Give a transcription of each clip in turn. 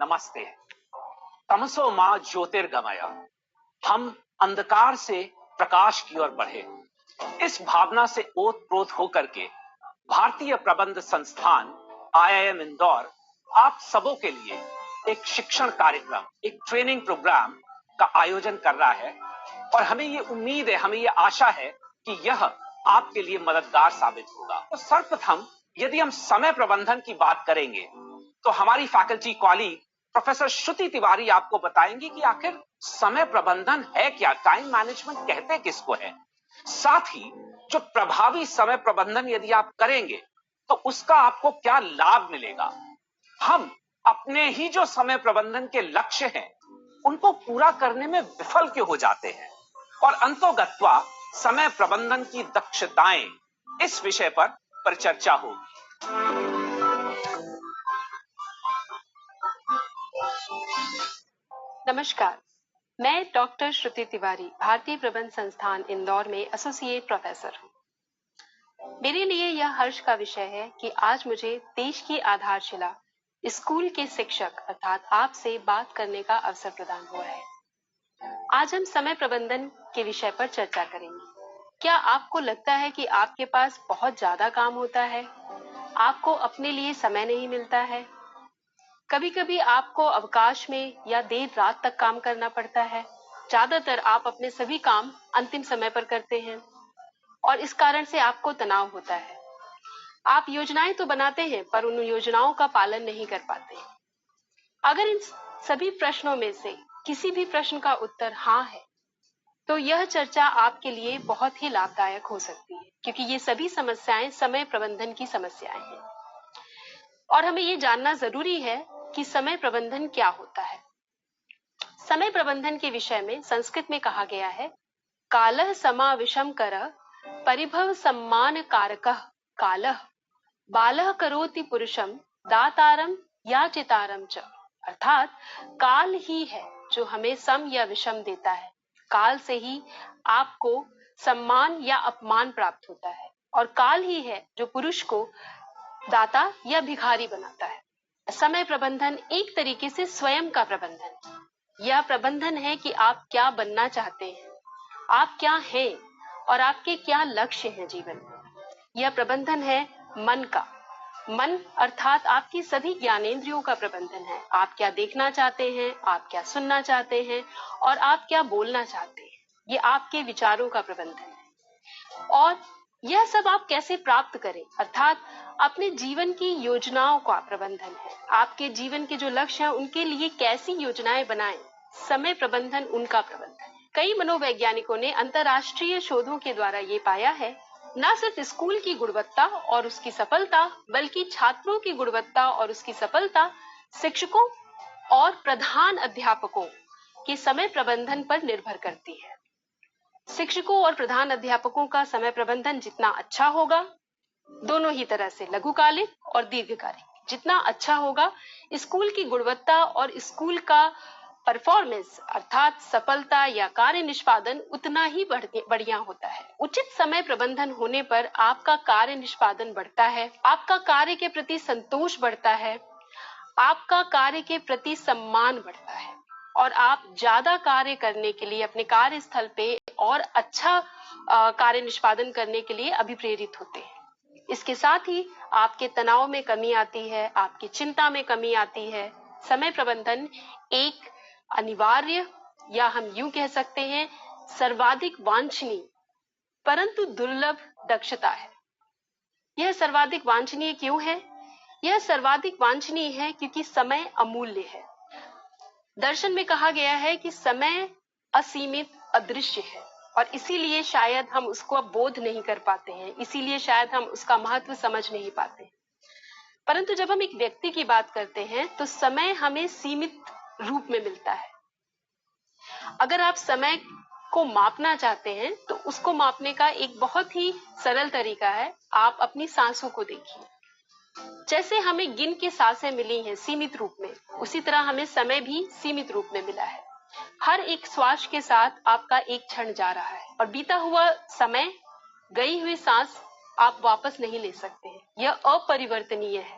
नमस्ते। तमसो मां ज्योतिर्गमय, हम अंधकार से प्रकाश की ओर बढ़े। इस भावना से ओत-प्रोत होकर के भारतीय प्रबंध संस्थान आईआईएम इंदौर आप सबों के लिए एक शिक्षण कार्यक्रम, एक ट्रेनिंग प्रोग्राम का आयोजन कर रहा है और हमें ये उम्मीद है, हमें ये आशा है कि यह आपके लिए मददगार साबित होगा। तो सर्वप्रथम यदि हम समय प्रबंधन की बात करेंगे तो हमारी फैकल्टी कॉलीग प्रोफेसर श्रुति तिवारी आपको बताएंगी कि आखिर समय प्रबंधन है क्या, टाइम मैनेजमेंट कहते किसको है। साथ ही जो प्रभावी समय प्रबंधन यदि आप करेंगे तो उसका आपको क्या लाभ मिलेगा। हम अपने ही जो समय प्रबंधन के लक्ष्य हैं उनको पूरा करने में विफल क्यों हो जाते हैं और अंतोगत्वा समय प्रबंधन की दक्षताएं, इस विषय पर परिचर्चा होगी। नमस्कार, मैं डॉक्टर श्रुति तिवारी भारतीय प्रबंध संस्थान इंदौर में एसोसिएट प्रोफेसर हूँ। मेरे लिए यह हर्ष का विषय है कि आज मुझे देश की आधारशिला स्कूल के शिक्षक अर्थात आपसे बात करने का अवसर प्रदान हुआ है। आज हम समय प्रबंधन के विषय पर चर्चा करेंगे। क्या आपको लगता है कि आपके पास बहुत ज्यादा काम होता है, आपको अपने लिए समय नहीं मिलता है? कभी कभी आपको अवकाश में या देर रात तक काम करना पड़ता है। ज्यादातर आप अपने सभी काम अंतिम समय पर करते हैं और इस कारण से आपको तनाव होता है। आप योजनाएं तो बनाते हैं पर उन योजनाओं का पालन नहीं कर पाते। अगर इन सभी प्रश्नों में से किसी भी प्रश्न का उत्तर हाँ है तो यह चर्चा आपके लिए बहुत ही लाभदायक हो सकती है, क्योंकि ये सभी समस्याएं समय प्रबंधन की समस्याएं हैं और हमें ये जानना जरूरी है कि समय प्रबंधन क्या होता है। समय प्रबंधन के विषय में संस्कृत में कहा गया है, कालः समाविशम करः परिभव सम्मान कारकः कालः बालः करोति पुरुषम दातारम याचितारम च। अर्थात काल ही है जो हमें सम या विषम देता है। काल से ही आपको सम्मान या अपमान प्राप्त होता है और काल ही है जो पुरुष को दाता या भिखारी बनाता है। समय प्रबंधन एक तरीके से स्वयं का प्रबंधन। यह प्रबंधन है कि आप क्या बनना चाहते हैं, आप क्या हैं और आपके क्या लक्ष्य हैं जीवन में। यह प्रबंधन है मन का। मन अर्थात आपकी सभी ज्ञानेंद्रियों का प्रबंधन है। आप क्या देखना चाहते हैं, आप क्या सुनना चाहते हैं और आप क्या बोलना चाहते हैं, ये आपके विचारों का प्रबंधन है। और यह सब आप कैसे प्राप्त करें अर्थात अपने जीवन की योजनाओं का प्रबंधन है। आपके जीवन के जो लक्ष्य हैं उनके लिए कैसी योजनाएं बनाएं, समय प्रबंधन उनका प्रबंधन है। कई मनोवैज्ञानिकों ने अंतरराष्ट्रीय शोधों के द्वारा ये पाया है, न सिर्फ स्कूल की गुणवत्ता और उसकी सफलता बल्कि छात्रों की गुणवत्ता और उसकी सफलता शिक्षकों और प्रधान अध्यापकों के समय प्रबंधन पर निर्भर करती है। शिक्षकों और प्रधान अध्यापकों का समय प्रबंधन जितना अच्छा होगा, दोनों ही तरह से लघुकालिक और दीर्घकालिक जितना अच्छा होगा, स्कूल की गुणवत्ता और स्कूल का परफॉर्मेंस अर्थात सफलता या कार्य निष्पादन उतना ही बढ़िया होता है। उचित समय प्रबंधन होने पर आपका कार्य निष्पादन बढ़ता है, आपका कार्य के प्रति संतोष बढ़ता है, आपका कार्य के प्रति सम्मान बढ़ता है और आप ज्यादा कार्य करने के लिए अपने कार्य स्थल पे और अच्छा कार्य निष्पादन करने के लिए अभिप्रेरित होते हैं। इसके साथ ही आपके तनाव में कमी आती है, आपकी चिंता में कमी आती है। समय प्रबंधन एक अनिवार्य या हम यूं कह सकते हैं सर्वाधिक वांछनीय परंतु दुर्लभ दक्षता है। यह सर्वाधिक वांछनीय क्यों है? यह सर्वाधिक वांछनीय है क्योंकि समय अमूल्य है। दर्शन में कहा गया है कि समय असीमित अदृश्य है और इसीलिए शायद हम उसको अब बोध नहीं कर पाते हैं, इसीलिए शायद हम उसका महत्व समझ नहीं पाते। परंतु जब हम एक व्यक्ति की बात करते हैं तो समय हमें सीमित रूप में मिलता है। अगर आप समय को मापना चाहते हैं तो उसको मापने का एक बहुत ही सरल तरीका है, आप अपनी सांसों को देखिए। जैसे हमें गिन के सांसें मिली हैं सीमित रूप में, उसी तरह हमें समय भी सीमित रूप में मिला है। हर एक श्वास के साथ आपका एक क्षण जा रहा है और बीता हुआ समय, गई हुई सांस आप वापस नहीं ले सकते हैं, यह अपरिवर्तनीय है।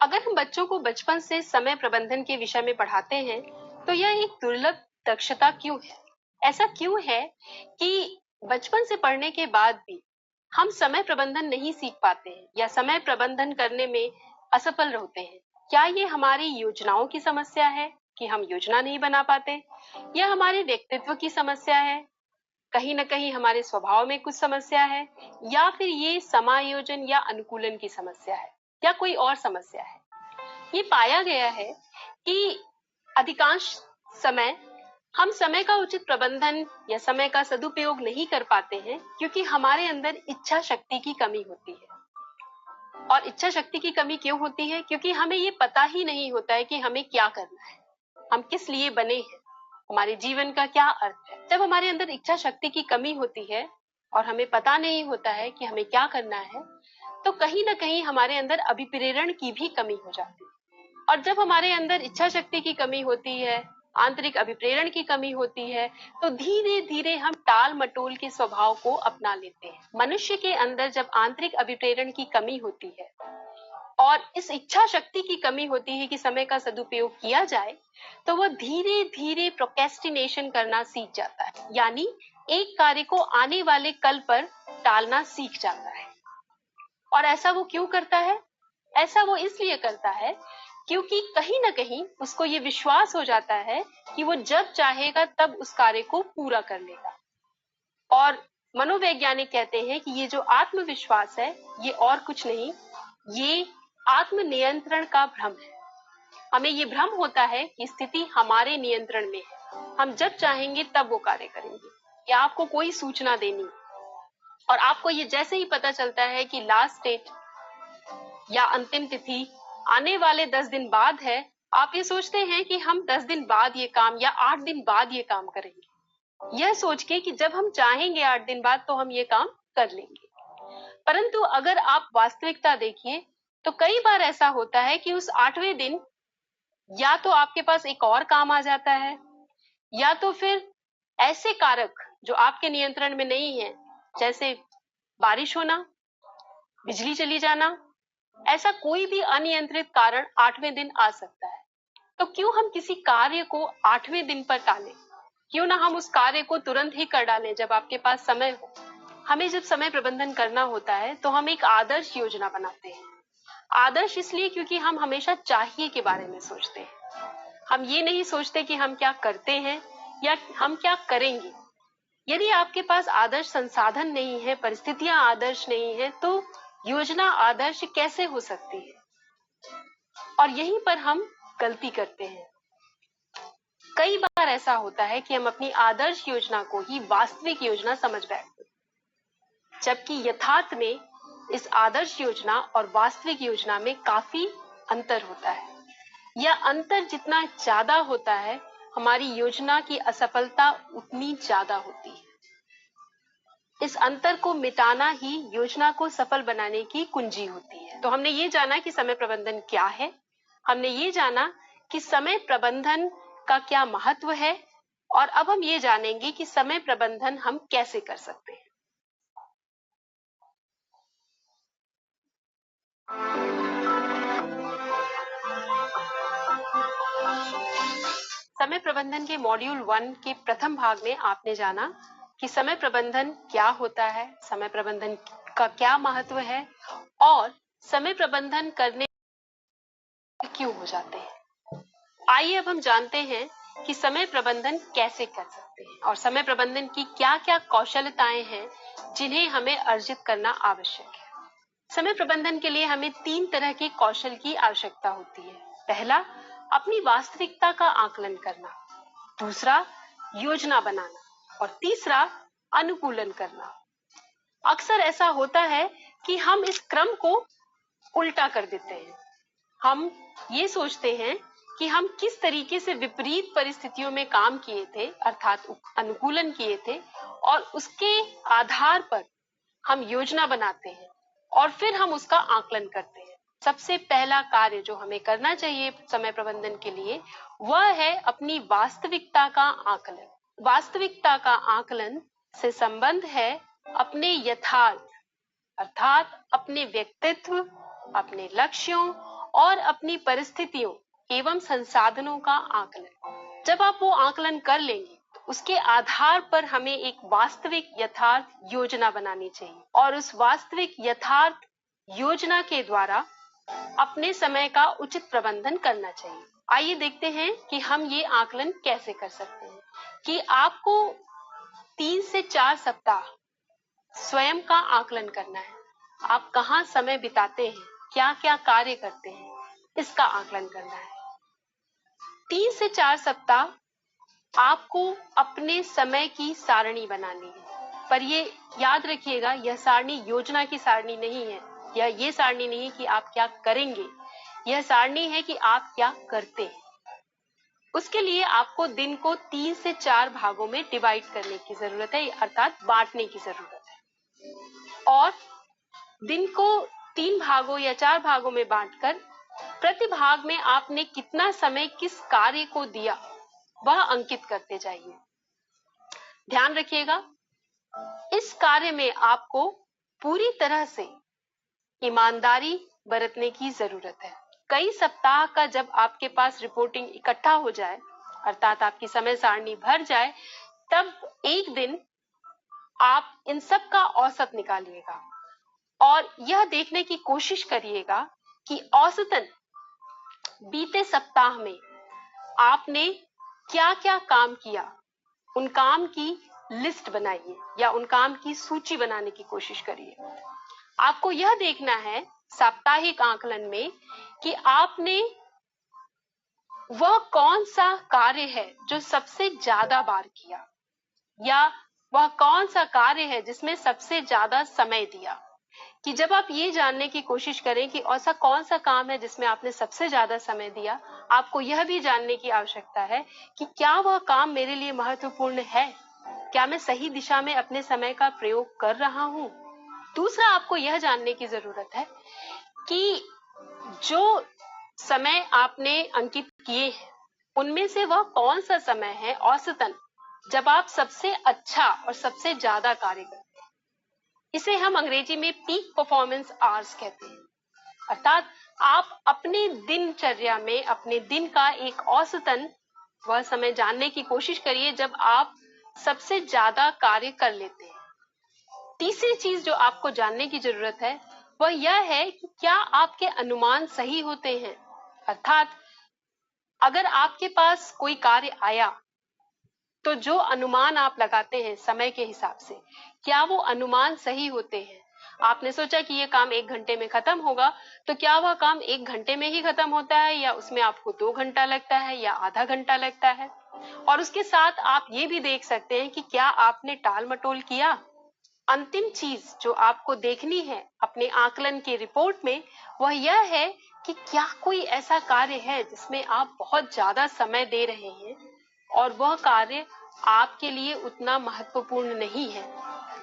अगर हम बच्चों को बचपन से समय प्रबंधन के विषय में पढ़ाते हैं, तो यह एक दुर्लभ दक्षता क्यों है? ऐसा क्यों है कि बचपन से पढ़ने के बाद भी हम समय प्रबंधन नहीं सीख पाते हैं या समय प्रबंधन करने में असफल होते हैं? क्या ये हमारी योजनाओं की समस्या है कि हम योजना नहीं बना पाते, या हमारे व्यक्तित्व की समस्या है, कहीं न कहीं हमारे स्वभाव में कुछ समस्या है, या फिर ये समायोजन या अनुकूलन की समस्या है, या कोई और समस्या है? ये पाया गया है कि अधिकांश समय हम समय का उचित प्रबंधन या समय का सदुपयोग नहीं कर पाते हैं, क्योंकि हमारे अंदर इच्छा शक्ति की कमी होती है। और इच्छा शक्ति की कमी क्यों होती है? क्योंकि हमें ये पता ही नहीं होता है कि हमें क्या करना है, हम किस लिए बने हैं, हमारे जीवन का क्या अर्थ है। जब हमारे अंदर इच्छा शक्ति की कमी होती है और हमें पता नहीं होता है कि हमें क्या करना है, तो कहीं ना कहीं हमारे अंदर अभिप्रेरण की भी कमी हो जाती है। और जब हमारे अंदर इच्छा शक्ति की कमी होती है, आंतरिक अभिप्रेरण की कमी होती है, तो धीरे धीरे हम टाल मटोल के स्वभाव को अपना लेते हैं। मनुष्य के अंदर जब आंतरिक अभिप्रेरण की कमी होती है और इस इच्छा शक्ति की कमी होती है कि समय का सदुपयोग किया जाए, तो वह धीरे धीरे प्रोक्रेस्टिनेशन करना सीख जाता है, यानी एक कार्य को आने वाले कल पर टालना सीख जाता है। और ऐसा वो क्यों करता है? ऐसा वो इसलिए करता है क्योंकि कहीं ना कहीं उसको ये विश्वास हो जाता है कि वो जब चाहेगा तब उस कार्य को पूरा कर लेगा। और मनोवैज्ञानिक कहते हैं कि ये जो आत्मविश्वास है, ये और कुछ नहीं, ये आत्मनियंत्रण का भ्रम है। हमें ये भ्रम होता है कि स्थिति हमारे नियंत्रण में है, हम जब चाहेंगे तब वो कार्य करेंगे, या आपको कोई सूचना देनी और आपको ये जैसे ही पता चलता है कि लास्ट डेट या अंतिम तिथि आने वाले 10 दिन बाद है, आप ये सोचते हैं कि हम 10 दिन बाद ये काम या 8 दिन बाद ये काम करेंगे, यह सोच के कि जब हम चाहेंगे 8 दिन बाद तो हम ये काम कर लेंगे। परंतु अगर आप वास्तविकता देखिए, तो कई बार ऐसा होता है कि उस 8वें दिन या तो आपके पास एक और काम आ जाता है, या तो फिर ऐसे कारक जो आपके नियंत्रण में नहीं है, जैसे बारिश होना, बिजली चली जाना, ऐसा कोई भी अनियंत्रित कारण 8वें दिन आ सकता है। तो क्यों हम किसी कार्य को 8वें दिन पर टालें? क्यों ना हम उस कार्य को तुरंत ही कर डालें जब आपके पास समय हो। हमें जब समय प्रबंधन करना होता है तो हम एक आदर्श योजना बनाते हैं। आदर्श इसलिए क्योंकि हम हमेशा चाहिए के बारे में सोचते हैं, हम ये नहीं सोचते कि हम क्या करते हैं या हम क्या करेंगे। यदि आपके पास आदर्श संसाधन नहीं है, परिस्थितियां आदर्श नहीं है, तो योजना आदर्श कैसे हो सकती है? और यहीं पर हम गलती करते हैं। कई बार ऐसा होता है कि हम अपनी आदर्श योजना को ही वास्तविक योजना समझ बैठते हैं, जबकि यथार्थ में इस आदर्श योजना और वास्तविक योजना में काफी अंतर होता है। यह अंतर जितना ज्यादा होता है, हमारी योजना की असफलता उतनी ज्यादा होती है। इस अंतर को मिटाना ही योजना को सफल बनाने की कुंजी होती है। तो हमने ये जाना कि समय प्रबंधन क्या है, हमने ये जाना कि समय प्रबंधन का क्या महत्व है, और अब हम ये जानेंगे कि समय प्रबंधन हम कैसे कर सकते हैं। समय प्रबंधन के मॉड्यूल 1 के प्रथम भाग में आपने जाना कि समय प्रबंधन क्या होता है, समय प्रबंधन का क्या महत्व है, और समय प्रबंधन करने क्यों हो जाते हैं। आइए अब हम जानते हैं कि समय प्रबंधन कैसे कर सकते हैं और समय प्रबंधन की क्या-क्या कौशलताएं हैं जिन्हें हमें अर्जित करना आवश्यक है। समय प्रबंधन के लिए हमें 3 तरह के कौशल की आवश्यकता होती है। पहला, अपनी वास्तविकता का आकलन करना। दूसरा, योजना बनाना। और तीसरा, अनुकूलन करना। अक्सर ऐसा होता है कि हम इस क्रम को उल्टा कर देते हैं। हम ये सोचते हैं कि हम किस तरीके से विपरीत परिस्थितियों में काम किए थे, अर्थात अनुकूलन किए थे, और उसके आधार पर हम योजना बनाते हैं और फिर हम उसका आकलन करते हैं। सबसे पहला कार्य जो हमें करना चाहिए समय प्रबंधन के लिए, वह है अपनी वास्तविकता का आकलन। वास्तविकता का आकलन से संबंध है अपने यथार्थ, अर्थात अपने व्यक्तित्व, अपने लक्ष्यों और अपनी परिस्थितियों एवं संसाधनों का आकलन। जब आप वो आकलन कर लेंगे तो उसके आधार पर हमें एक वास्तविक यथार्थ योजना बनानी चाहिए और उस वास्तविक यथार्थ योजना के द्वारा अपने समय का उचित प्रबंधन करना चाहिए। आइए देखते हैं कि हम ये आकलन कैसे कर सकते हैं कि आपको 3 से 4 सप्ताह स्वयं का आकलन करना है। आप कहाँ समय बिताते हैं, क्या क्या कार्य करते हैं, इसका आकलन करना है। 3 से 4 सप्ताह आपको अपने समय की सारणी बनानी है, पर ये याद रखिएगा, यह सारणी योजना की सारणी नहीं है, या ये सारणी नहीं है कि आप क्या करेंगे, यह सारणी है कि आप क्या करते हैं। उसके लिए आपको दिन को 3 से 4 भागों में डिवाइड करने की जरूरत है, अर्थात बांटने की जरूरत है। और दिन को 3 भागों या 4 भागों में बांटकर प्रति भाग में आपने कितना समय किस कार्य को दिया वह अंकित करते जाइए। ध्यान रखिएगा, इस कार्य में आपको पूरी तरह से ईमानदारी बरतने की जरूरत है। कई सप्ताह का जब आपके पास रिपोर्टिंग इकट्ठा हो जाए, अर्थात आपकी समय सारणी भर जाए, तब एक दिन आप इन सब का औसत निकालिएगा और यह देखने की कोशिश करिएगा कि औसतन बीते सप्ताह में आपने क्या क्या काम किया। उन काम की लिस्ट बनाइए या उन काम की सूची बनाने की कोशिश करिए। आपको यह देखना है साप्ताहिक आकलन में कि आपने वह कौन सा कार्य है जो सबसे ज्यादा बार किया, या वह कौन सा कार्य है जिसमें सबसे ज्यादा समय दिया। कि जब आप ये जानने की कोशिश करें कि ऐसा कौन सा काम है जिसमें आपने सबसे ज्यादा समय दिया, आपको यह भी जानने की आवश्यकता है कि क्या वह काम मेरे लिए महत्वपूर्ण है, क्या मैं सही दिशा में अपने समय का प्रयोग कर रहा हूं। दूसरा, आपको यह जानने की जरूरत है कि जो समय आपने अंकित किए हैं उनमें से वह कौन सा समय है औसतन जब आप सबसे अच्छा और सबसे ज्यादा कार्य करते हैं। इसे हम अंग्रेजी में पीक परफॉर्मेंस आवर्स कहते हैं। अर्थात आप अपने दिनचर्या में अपने दिन का एक औसतन वह समय जानने की कोशिश करिए जब आप सबसे ज्यादा कार्य कर लेते हैं। तीसरी चीज जो आपको जानने की जरूरत है वह यह है कि क्या आपके अनुमान सही होते हैं। अर्थात अगर आपके पास कोई कार्य आया तो जो अनुमान आप लगाते हैं समय के हिसाब से, क्या वो अनुमान सही होते हैं। आपने सोचा कि ये काम 1 घंटे में खत्म होगा, तो क्या वह काम 1 घंटे में ही खत्म होता है, या उसमें आपको 2 घंटा लगता है या आधा घंटा लगता है। और उसके साथ आप ये भी देख सकते हैं कि क्या आपने टाल मटोल किया। अंतिम चीज जो आपको देखनी है अपने आकलन की रिपोर्ट में वह यह है कि क्या कोई ऐसा कार्य है जिसमें आप बहुत ज्यादा समय दे रहे हैं और वह कार्य आपके लिए उतना महत्वपूर्ण नहीं है।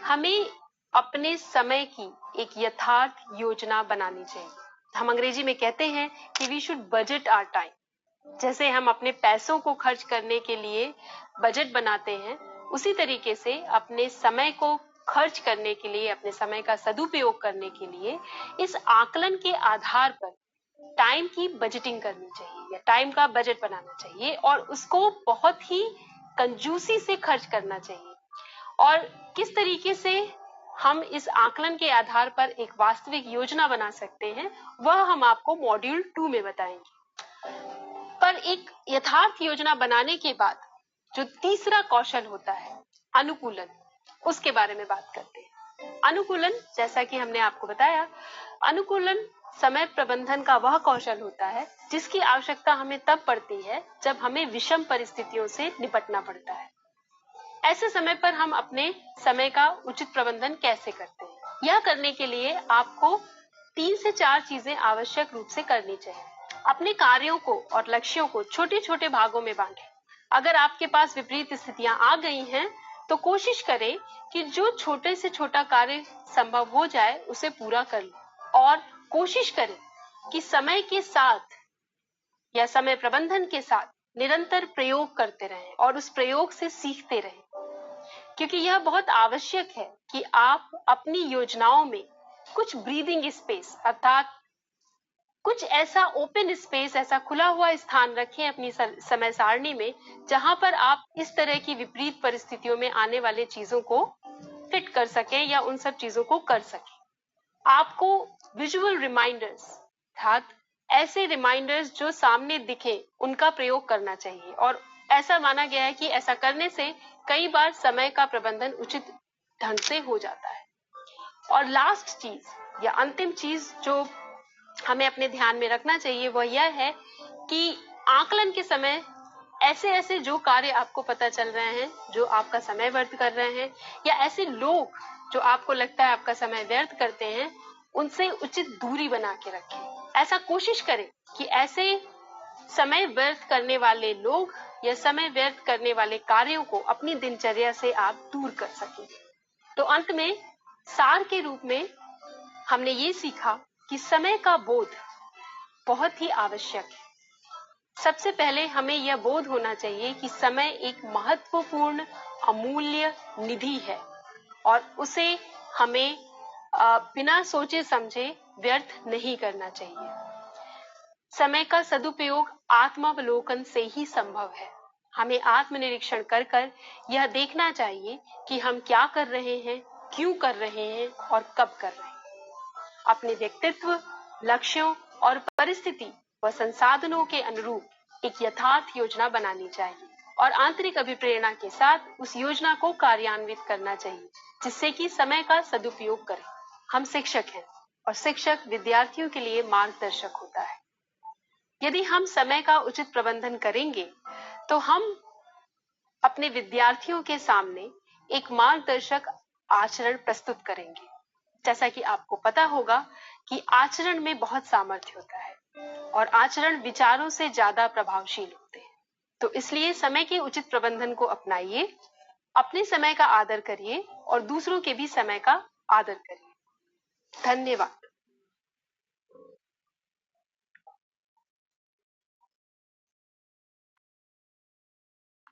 हमें अपने समय की एक यथार्थ योजना बनानी चाहिए। हम अंग्रेजी में कहते हैं कि we should budget our time. जैसे हम अपने पैसों को खर्च करने के लिए बजट बनाते हैं, उसी तरीके से अपने समय को खर्च करने के लिए, अपने समय का सदुपयोग करने के लिए इस आकलन के आधार पर टाइम की बजटिंग करनी चाहिए या टाइम का बजट बनाना चाहिए और उसको बहुत ही कंजूसी से खर्च करना चाहिए। और किस तरीके से हम इस आकलन के आधार पर एक वास्तविक योजना बना सकते हैं वह हम आपको मॉड्यूल 2 में बताएंगे। पर एक यथार्थ योजना बनाने के बाद जो तीसरा कौशल होता है अनुकूलन, उसके बारे में बात करते हैं। अनुकूलन, जैसा कि हमने आपको बताया, अनुकूलन समय प्रबंधन का वह कौशल होता है जिसकी आवश्यकता हमें तब पड़ती है जब हमें विषम परिस्थितियों से निपटना पड़ता है। ऐसे समय पर हम अपने समय का उचित प्रबंधन कैसे करते हैं, यह करने के लिए आपको 3 से 4 चीजें आवश्यक रूप से करनी चाहिए। अपने कार्यों को और लक्ष्यों को छोटे छोटे भागों में बांटें। अगर आपके पास विपरीत स्थितियां आ गई हैं तो कोशिश करें कि जो छोटे से छोटा कार्य संभव हो जाए उसे पूरा कर लें और कोशिश करें कि समय के साथ या समय प्रबंधन के साथ निरंतर प्रयोग करते रहें और उस प्रयोग से सीखते रहें, क्योंकि यह बहुत आवश्यक है कि आप अपनी योजनाओं में कुछ ब्रीदिंग स्पेस अर्थात कुछ ऐसा ओपन स्पेस, ऐसा खुला हुआ स्थान रखें अपनी समय सारणी में जहां पर आप इस तरह की विपरीत परिस्थितियों में आने वाले चीजों को फिट कर सकें या उन सब चीजों को कर सकें। आपको विजुअल रिमाइंडर्स, अर्थात ऐसे रिमाइंडर्स जो सामने दिखे, उनका प्रयोग करना चाहिए। और ऐसा माना गया है कि ऐसा करने से कई बार समय का प्रबंधन उचित ढंग से हो जाता है। और लास्ट चीज या अंतिम चीज जो हमें अपने ध्यान में रखना चाहिए वह यह है कि आकलन के समय ऐसे ऐसे जो कार्य आपको पता चल रहे हैं जो आपका समय व्यर्थ कर रहे हैं, या ऐसे लोग जो आपको लगता है आपका समय व्यर्थ करते हैं, उनसे उचित दूरी बना के रखें। ऐसा कोशिश करें कि ऐसे समय व्यर्थ करने वाले लोग या समय व्यर्थ करने वाले कार्यों को अपनी दिनचर्या से आप दूर कर सकें। तो अंत में सार के रूप में हमने ये सीखा कि समय का बोध बहुत ही आवश्यक है। सबसे पहले हमें यह बोध होना चाहिए कि समय एक महत्वपूर्ण अमूल्य निधि है और उसे हमें बिना सोचे समझे व्यर्थ नहीं करना चाहिए। समय का सदुपयोग आत्मावलोकन से ही संभव है। हमें आत्मनिरीक्षण कर कर यह देखना चाहिए कि हम क्या कर रहे हैं, क्यों कर रहे हैं और कब कर रहे हैं। अपने व्यक्तित्व, लक्ष्यों और परिस्थिति व संसाधनों के अनुरूप एक यथार्थ योजना बनानी चाहिए और आंतरिक अभिप्रेरणा के साथ उस योजना को कार्यान्वित करना चाहिए जिससे कि समय का सदुपयोग करें। हम शिक्षक हैं और शिक्षक विद्यार्थियों के लिए मार्गदर्शक होता है। यदि हम समय का उचित प्रबंधन करेंगे तो हम अपने विद्यार्थियों के सामने एक मार्गदर्शक आचरण प्रस्तुत करेंगे। जैसा कि आपको पता होगा कि आचरण में बहुत सामर्थ्य होता है और आचरण विचारों से ज्यादा प्रभावशील होते हैं। तो इसलिए समय के उचित प्रबंधन को अपनाइए, अपने समय का आदर करिए और दूसरों के भी समय का आदर करिए। धन्यवाद।